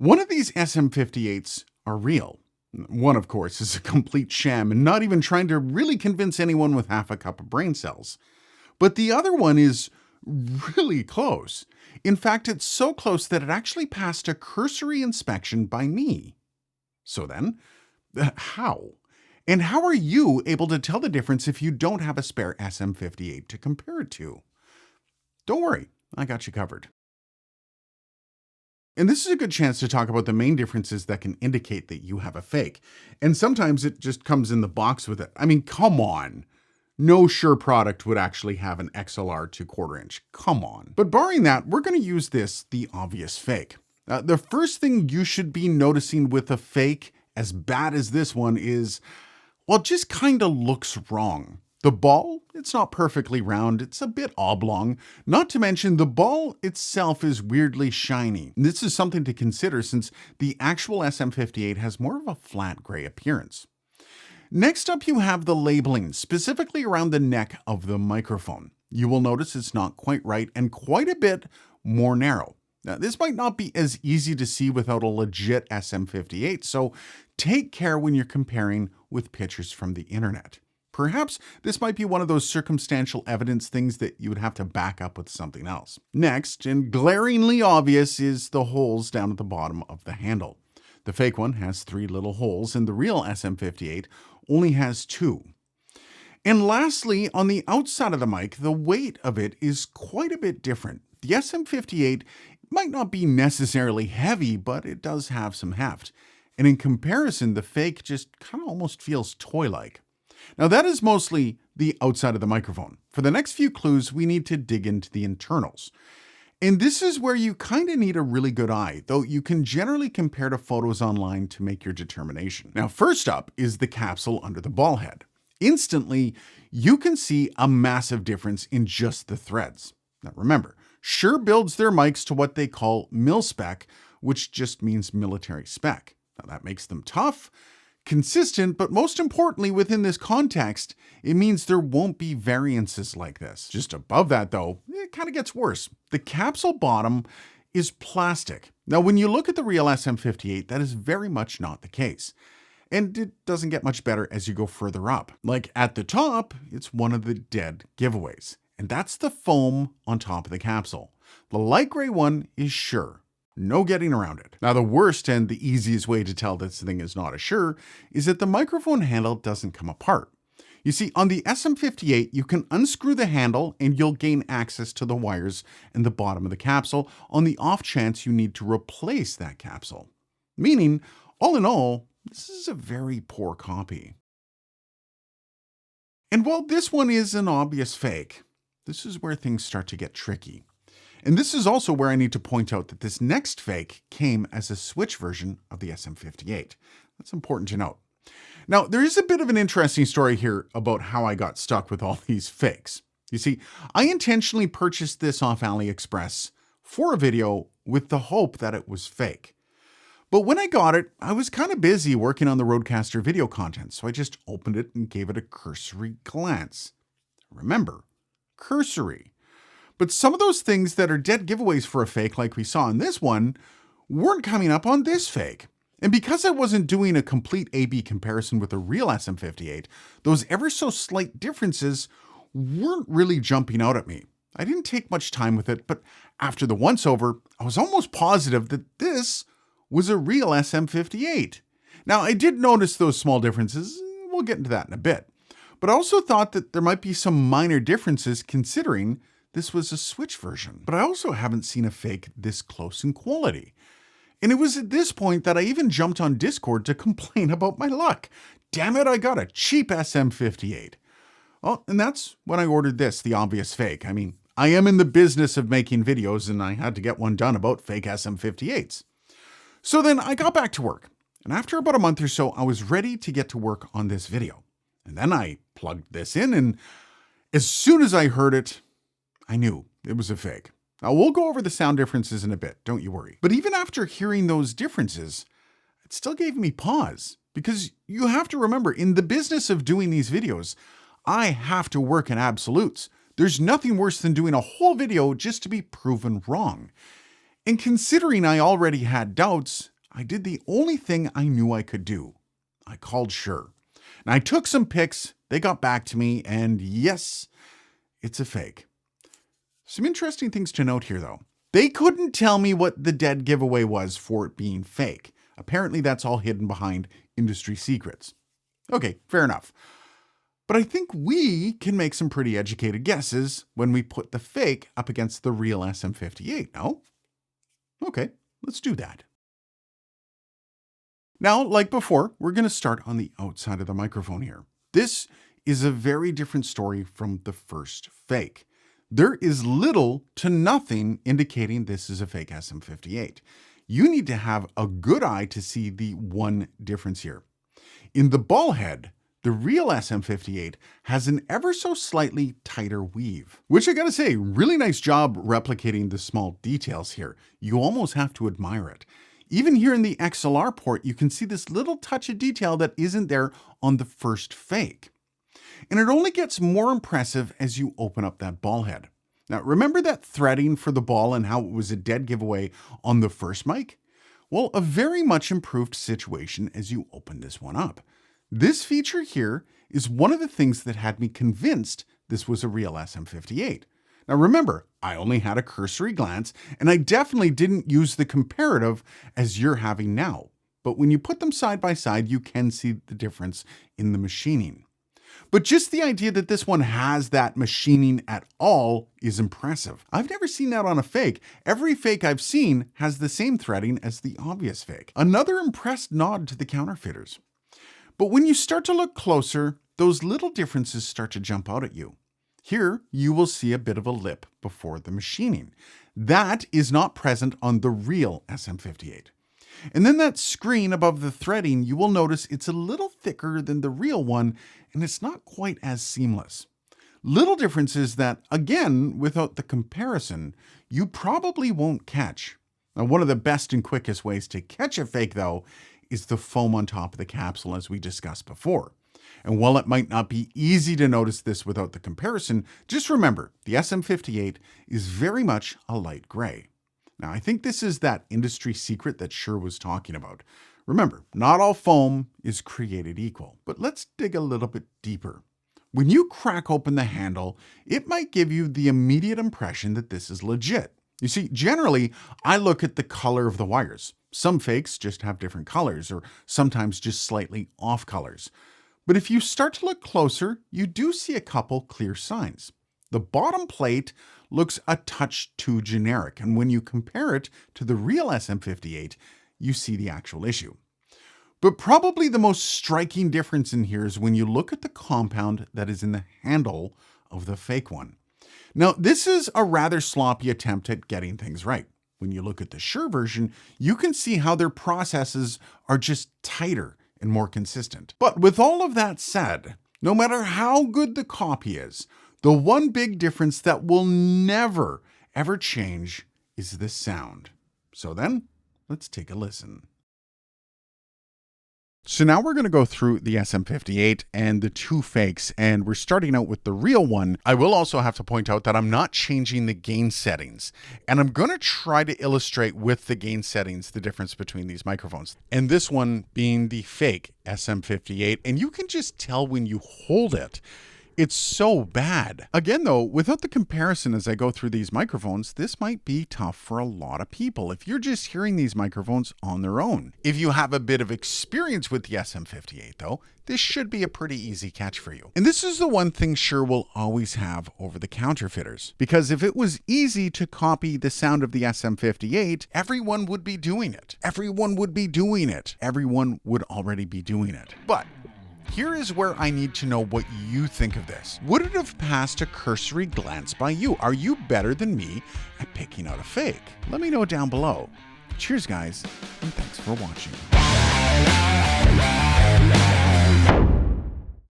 One of these SM58s are real. One, of course, is a complete sham and not even trying to really convince anyone with half a cup of brain cells. But the other one is really close. In fact, it's so close that it actually passed a cursory inspection by me. So then, how? And how are you able to tell the difference if you don't have a spare SM58 to compare it to? Don't worry, I got you covered. And this is a good chance to talk about the main differences that can indicate that you have a fake. And sometimes it just comes in the box with it. I mean, come on. No Shure product would actually have an XLR 2/4 inch. Come on. But barring that, we're going to use the obvious fake. The first thing you should be noticing with a fake as bad as this one is, well, it just kind of looks wrong. The ball, it's not perfectly round, it's a bit oblong. Not to mention the ball itself is weirdly shiny. This is something to consider since the actual SM58 has more of a flat gray appearance. Next up, you have the labeling, specifically around the neck of the microphone. You will notice it's not quite right and quite a bit more narrow. Now, this might not be as easy to see without a legit SM58, so take care when you're comparing with pictures from the internet. Perhaps this might be one of those circumstantial evidence things that you would have to back up with something else. Next, and glaringly obvious, is the holes down at the bottom of the handle. The fake one has 3 little holes, and the real SM58 only has 2. And lastly, on the outside of the mic, the weight of it is quite a bit different. The SM58 might not be necessarily heavy, but it does have some heft. And in comparison, the fake just kind of almost feels toy-like. Now that is mostly the outside of the microphone. For the next few clues, we need to dig into the internals. And this is where you kind of need a really good eye, though you can generally compare to photos online to make your determination. Now, first up is the capsule under the ball head. Instantly, you can see a massive difference in just the threads. Now remember, Shure builds their mics to what they call mil-spec, which just means military spec. Now that makes them tough, consistent, but most importantly, within this context, it means there won't be variances like this. Just above that though, it kind of gets worse. The capsule bottom is plastic. Now, when you look at the real SM58, that is very much not the case. And it doesn't get much better as you go further up. Like at the top, it's one of the dead giveaways. And that's the foam on top of the capsule. The light gray one is Shure. No getting around it. Now, the worst and the easiest way to tell this thing is not a Shure is that the microphone handle doesn't come apart. You see, on the SM58, you can unscrew the handle and you'll gain access to the wires in the bottom of the capsule on the off chance you need to replace that capsule. Meaning, all in all, this is a very poor copy. And while this one is an obvious fake, this is where things start to get tricky. And this is also where I need to point out that this next fake came as a switch version of the SM58. That's important to note. Now, there is a bit of an interesting story here about how I got stuck with all these fakes. You see, I intentionally purchased this off AliExpress for a video with the hope that it was fake. But when I got it, I was kind of busy working on the Rodecaster video content, so I just opened it and gave it a cursory glance. Remember, cursory. But some of those things that are dead giveaways for a fake like we saw in this one weren't coming up on this fake. And because I wasn't doing a complete A-B comparison with a real SM58, those ever so slight differences weren't really jumping out at me. I didn't take much time with it, but after the once-over, I was almost positive that this was a real SM58. Now, I did notice those small differences. We'll get into that in a bit. But I also thought that there might be some minor differences considering this was a switch version. But I also haven't seen a fake this close in quality. And it was at this point that I even jumped on Discord to complain about my luck. Damn it, I got a cheap SM58. Well, and that's when I ordered this, the obvious fake. I mean, I am in the business of making videos and I had to get one done about fake SM58s. So then I got back to work. And after about a month or so, I was ready to get to work on this video. And then I plugged this in, and as soon as I heard it, I knew it was a fake. Now, we'll go over the sound differences in a bit, don't you worry. But even after hearing those differences, it still gave me pause. Because you have to remember, in the business of doing these videos, I have to work in absolutes. There's nothing worse than doing a whole video just to be proven wrong. And considering I already had doubts, I did the only thing I knew I could do. I called Shure. And I took some pics, they got back to me, and yes, it's a fake. Some interesting things to note here though. They couldn't tell me what the dead giveaway was for it being fake. Apparently that's all hidden behind industry secrets. Okay, fair enough. But I think we can make some pretty educated guesses when we put the fake up against the real SM58, no? Okay, let's do that. Now, like before, we're going to start on the outside of the microphone here. This is a very different story from the first fake. There is little to nothing indicating this is a fake SM58. You need to have a good eye to see the one difference here. In the ball head, the real SM58 has an ever so slightly tighter weave, which I gotta say, really nice job replicating the small details here. You almost have to admire it. Even here in the XLR port, you can see this little touch of detail that isn't there on the first fake. And it only gets more impressive as you open up that ball head. Now, remember that threading for the ball and how it was a dead giveaway on the first mic? Well, a very much improved situation as you open this one up. This feature here is one of the things that had me convinced this was a real SM58. Now remember, I only had a cursory glance, and I definitely didn't use the comparative as you're having now. But when you put them side by side, you can see the difference in the machining. But just the idea that this one has that machining at all is impressive. I've never seen that on a fake. Every fake I've seen has the same threading as the obvious fake. Another impressed nod to the counterfeiters. But when you start to look closer, those little differences start to jump out at you. Here, you will see a bit of a lip before the machining. That is not present on the real SM58. And then that screen above the threading, you will notice it's a little thicker than the real one, and it's not quite as seamless. Little differences that, again, without the comparison, you probably won't catch. Now, one of the best and quickest ways to catch a fake, though, is the foam on top of the capsule, as we discussed before. And while it might not be easy to notice this without the comparison, just remember, the SM58 is very much a light gray. Now, I think this is that industry secret that Shure was talking about. Remember, not all foam is created equal, but let's dig a little bit deeper. When you crack open the handle, it might give you the immediate impression that this is legit. You see, generally, I look at the color of the wires. Some fakes just have different colors, or sometimes just slightly off colors. But if you start to look closer, you do see a couple clear signs. The bottom plate looks a touch too generic, and when you compare it to the real SM58, you see the actual issue. But probably the most striking difference in here is when you look at the compound that is in the handle of the fake one. Now, this is a rather sloppy attempt at getting things right. When you look at the Shure version, you can see how their processes are just tighter and more consistent. But with all of that said, no matter how good the copy is, the one big difference that will never, ever change is the sound. So then, let's take a listen. So now we're going to go through the SM58 and the two fakes, and we're starting out with the real one. I will also have to point out that I'm not changing the gain settings, and I'm going to try to illustrate with the gain settings the difference between these microphones. And this one being the fake SM58, and you can just tell when you hold it. It's so bad. Again, though, without the comparison as I go through these microphones, this might be tough for a lot of people if you're just hearing these microphones on their own. If you have a bit of experience with the SM58, though, this should be a pretty easy catch for you. And this is the one thing Shure will always have over the counterfeiters. Because if it was easy to copy the sound of the SM58, everyone would be doing it. Everyone would be doing it. Everyone would already be doing it. But here is where I need to know what you think of this. Would it have passed a cursory glance by you? Are you better than me at picking out a fake? Let me know down below. Cheers, guys, and thanks for watching.